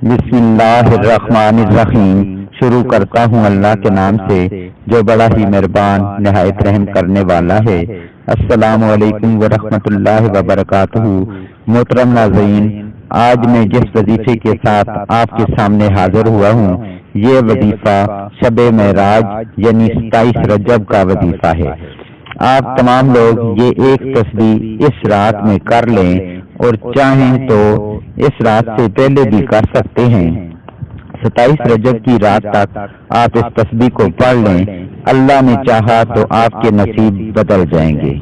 بسم اللہ الرحمن الرحیم۔ شروع کرتا ہوں اللہ کے نام سے جو بڑا ہی مہربان نہایت رحم کرنے والا ہے۔ السلام علیکم ورحمۃ اللہ وبرکاتہ۔ محترم ناظرین، آج میں جس وظیفے کے ساتھ آپ کے سامنے حاضر ہوا ہوں، یہ وظیفہ شب معراج یعنی 27 رجب کا وظیفہ ہے۔ آپ تمام لوگ یہ ایک تسبیح اس رات میں کر لیں اور چاہیں تو اس رات سے پہلے بھی کر سکتے ہیں۔ 27 رجب کی رات تک آپ اس تسبیح کو پڑھ لیں، اللہ نے چاہا تو آپ کے نصیب بدل جائیں گے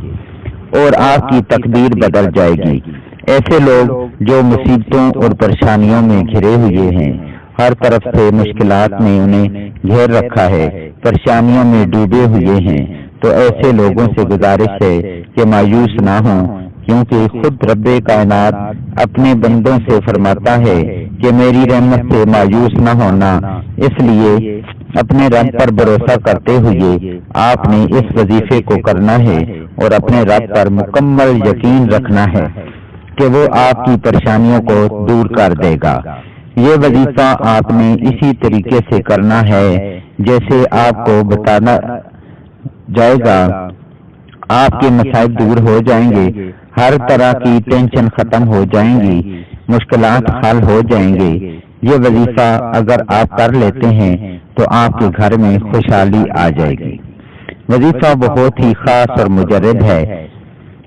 اور آپ کی تقدیر بدل جائے گی۔ ایسے لوگ جو مصیبتوں اور پریشانیوں میں گھرے ہوئے ہیں، ہر طرف سے مشکلات نے انہیں گھیر رکھا ہے، پریشانیوں میں ڈوبے ہوئے ہیں، تو ایسے لوگوں سے گزارش ہے کہ مایوس نہ ہوں، کیونکہ خود رب کائنات اپنے بندوں سے فرماتا ہے کہ میری رحمت سے مایوس نہ ہونا۔ اس لیے اپنے رب پر بھروسہ کرتے ہوئے آپ نے اس وظیفے کو کرنا ہے اور اپنے رب پر مکمل یقین رکھنا ہے کہ وہ آپ کی پریشانیوں کو دور کر دے گا۔ یہ وظیفہ آپ نے اسی طریقے سے کرنا ہے جیسے آپ کو بتانا جائے گا۔ آپ کے مصائب دور ہو جائیں گے، ہر طرح کی ٹینشن ختم ہو جائیں گی، مشکلات حل ہو جائیں گے۔ یہ وظیفہ اگر آپ کر لیتے ہیں تو آپ کے گھر میں خوشحالی آ جائے گی۔ وظیفہ بہت ہی خاص اور مجرب ہے،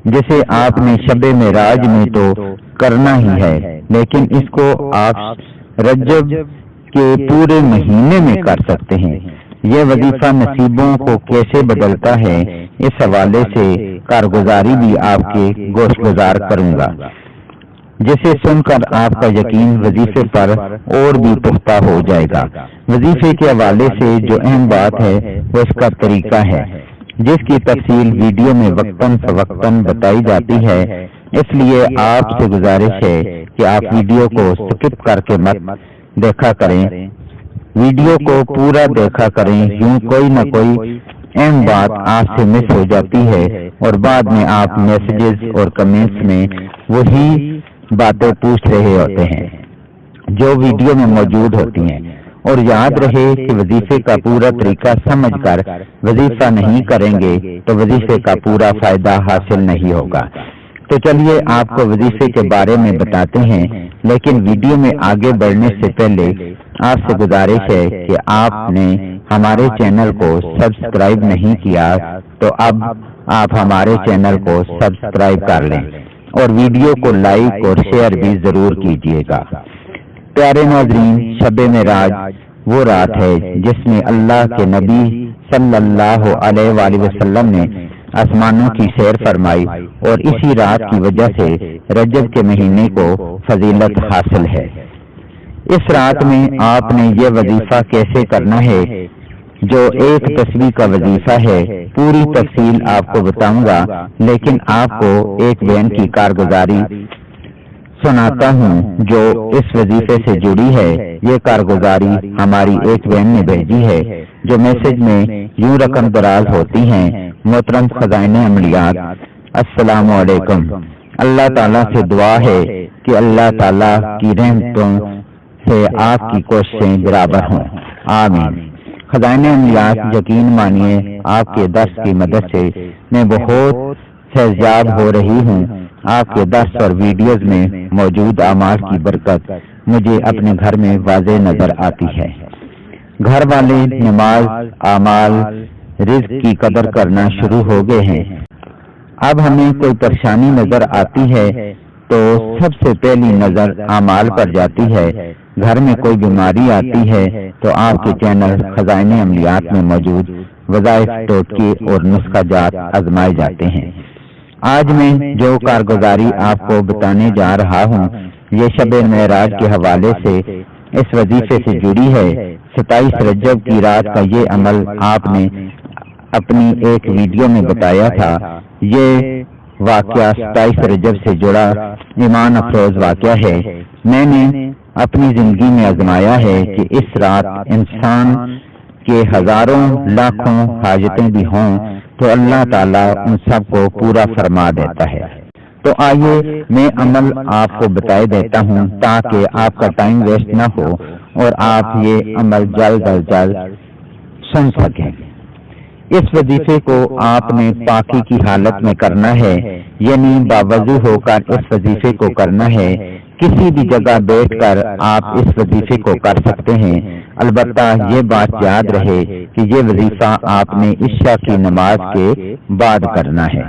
جسے آپ نے شب معراج میں تو کرنا ہی ہے، لیکن اس کو آپ رجب کے پورے مہینے میں کر سکتے ہیں۔ یہ وظیفہ نصیبوں کو کیسے بدلتا ہے، اس حوالے سے کارگزاری بھی آپ کے گوش گزار کروں گا، جسے سن کر آپ کا یقین وظیفے پر اور بھی پختہ ہو جائے گا۔ وظیفے کے حوالے سے جو اہم بات ہے وہ اس کا طریقہ ہے، جس کی تفصیل ویڈیو میں وقتاً فوقتاً بتائی جاتی ہے۔ اس لیے آپ سے گزارش ہے کہ آپ ویڈیو کو سکپ کر کے مت دیکھا کریں، ویڈیو کو پورا دیکھا کریں، یوں کوئی نہ کوئی اہم بات آپ سے مس ہو جاتی ہے اور بعد میں آپ میسیجز اور کمنٹس میں وہی باتیں پوچھ رہے ہوتے ہیں جو ویڈیو میں موجود ہوتی ہیں۔ اور یاد رہے کہ وظیفے کا پورا طریقہ سمجھ کر وظیفہ نہیں کریں گے تو وظیفے کا پورا فائدہ حاصل نہیں ہوگا۔ تو چلیے آپ کو وظیفے کے بارے میں بتاتے ہیں، لیکن ویڈیو میں آگے بڑھنے سے پہلے آپ سے گزارش ہے کہ آپ نے ہمارے چینل کو سبسکرائب نہیں کیا تو اب آپ ہمارے چینل کو سبسکرائب کر لیں اور ویڈیو کو لائک اور شیئر بھی ضرور کیجیے گا۔ پیارے ناظرین، شب معراج وہ رات ہے جس میں اللہ کے نبی صلی اللہ علیہ وآلہ وسلم نے آسمانوں کی سیر فرمائی، اور اسی رات کی وجہ سے رجب کے مہینے کو فضیلت حاصل ہے۔ اس رات میں آپ نے یہ وظیفہ کیسے کرنا ہے جو ایک تسبیح کا وظیفہ ہے، پوری تفصیل آپ کو بتاؤں گا، لیکن آپ کو ایک بہن کی کارگزاری سناتا ہوں جو اس وظیفے سے جڑی ہے۔ یہ کارگزاری ہماری ایک بہن نے بھیجی ہے جو میسج میں یوں رقم دراز ہوتی ہیں: محترم خزائن عملیات، السلام علیکم۔ اللہ تعالیٰ سے دعا ہے کہ اللہ تعالیٰ کی رحمتوں سے آپ کی کوششیں برابر ہوں، آمین۔ خزائن عملیات، یقین مانیے آپ کے درس کی مدد سے میں بہت فیضیاب ہو رہی ہوں۔ آپ کے درس اور ویڈیوز میں موجود اعمال کی برکت مجھے اپنے گھر میں واضح نظر آتی ہے۔ گھر والے نماز، اعمال، رزق کی قدر کرنا شروع ہو گئے ہیں۔ اب ہمیں کوئی پریشانی نظر آتی ہے تو سب سے پہلی نظر اعمال پر جاتی ہے۔ گھر میں کوئی بیماری آتی ہے تو آپ کے چینل خزائن عملیات میں موجود وظائف، ٹوٹکے اور نسخہ جات آزمائے جاتے ہیں۔ آج میں جو کارگزاری آپ کو بتانے جا رہا ہوں یہ شب معراج کے حوالے سے اس وظیفے سے جڑی ہے۔ 27 رجب کی رات کا یہ عمل آپ نے اپنی ایک ویڈیو میں بتایا تھا۔ یہ واقعہ 27 رجب سے جڑا ایمان افروز واقعہ ہے۔ میں نے اپنی زندگی میں آزمایا ہے کہ اس رات انسان کے ہزاروں لاکھوں حاجتیں بھی ہوں تو اللہ تعالیٰ ان سب کو پورا فرما دیتا ہے۔ تو آئیے میں عمل آپ کو بتائے دیتا ہوں تاکہ آپ کا ٹائم ویسٹ نہ ہو اور آپ یہ عمل جلد از جلد سن سکیں۔ اس وظیفے کو آپ نے پاکی کی حالت میں کرنا ہے، یعنی باوضو ہو کر اس وظیفے کو کرنا ہے۔ کسی بھی جگہ بیٹھ کر آپ اس وظیفے کو کر سکتے ہیں، البتہ یہ بات یاد رہے کہ یہ وظیفہ آپ نے عشاء کی نماز کے بعد کرنا ہے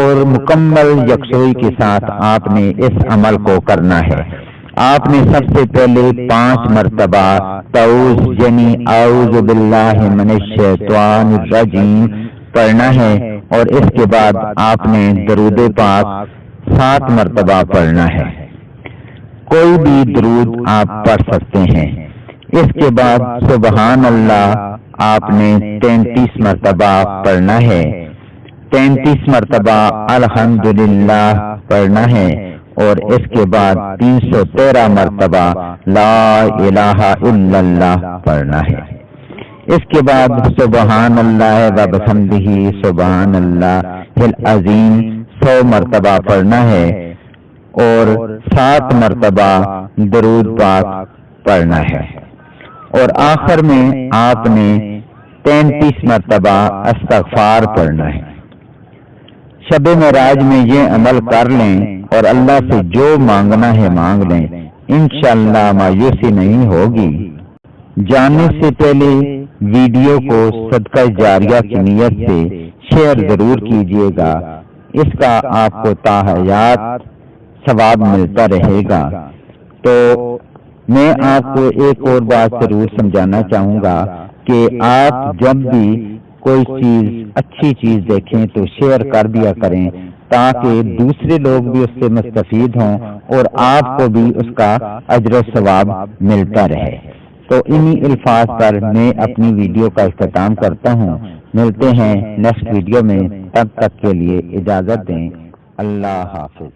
اور مکمل یکسوئی کے ساتھ آپ نے اس عمل کو کرنا ہے۔ آپ نے سب سے پہلے 5 مرتبہ تعوذ یعنی اعوذ باللہ من الشیطان الرجیم پڑھنا ہے اور اس کے بعد آپ نے درود پاک 7 مرتبہ پڑھنا ہے۔ کوئی بھی درود آپ پڑھ سکتے ہیں۔ اس کے بعد سبحان اللہ آپ نے 33 مرتبہ پڑھنا ہے، 33 مرتبہ الحمدللہ پڑھنا ہے اور اس کے بعد 313 مرتبہ لا الہ الا اللہ پڑھنا ہے۔ اس کے بعد سبحان اللہ و بحمدہ سبحان اللہ العظیم 100 مرتبہ پڑھنا ہے اور 7 مرتبہ درود پاک پڑھنا ہے اور آخر میں آپ نے 33 مرتبہ استغفار پڑھنا ہے۔ شب معراج میں یہ عمل کر لیں اور اللہ سے جو مانگنا ہے مانگ لیں، انشاءاللہ مایوسی نہیں ہوگی۔ جانے سے پہلے ویڈیو کو صدقہ جاریہ کی نیت سے شیئر ضرور کیجیے گا، اس کا آپ کو تا حیات ثواب ملتا رہے گا۔ تو میں آپ کو ایک اور بات ضرور سمجھانا چاہوں گا کہ آپ جب بھی کوئی چیز اچھی چیز دیکھیں تو شیئر کر دیا کریں تاکہ دوسرے لوگ بھی اس سے مستفید ہوں اور آپ کو بھی اس کا اجر و ثواب ملتا رہے۔ تو انہی الفاظ پر میں اپنی ویڈیو کا اختتام کرتا ہوں۔ ملتے ہیں نیکسٹ ویڈیو میں، تب تک کے لیے اجازت دیں۔ اللہ حافظ۔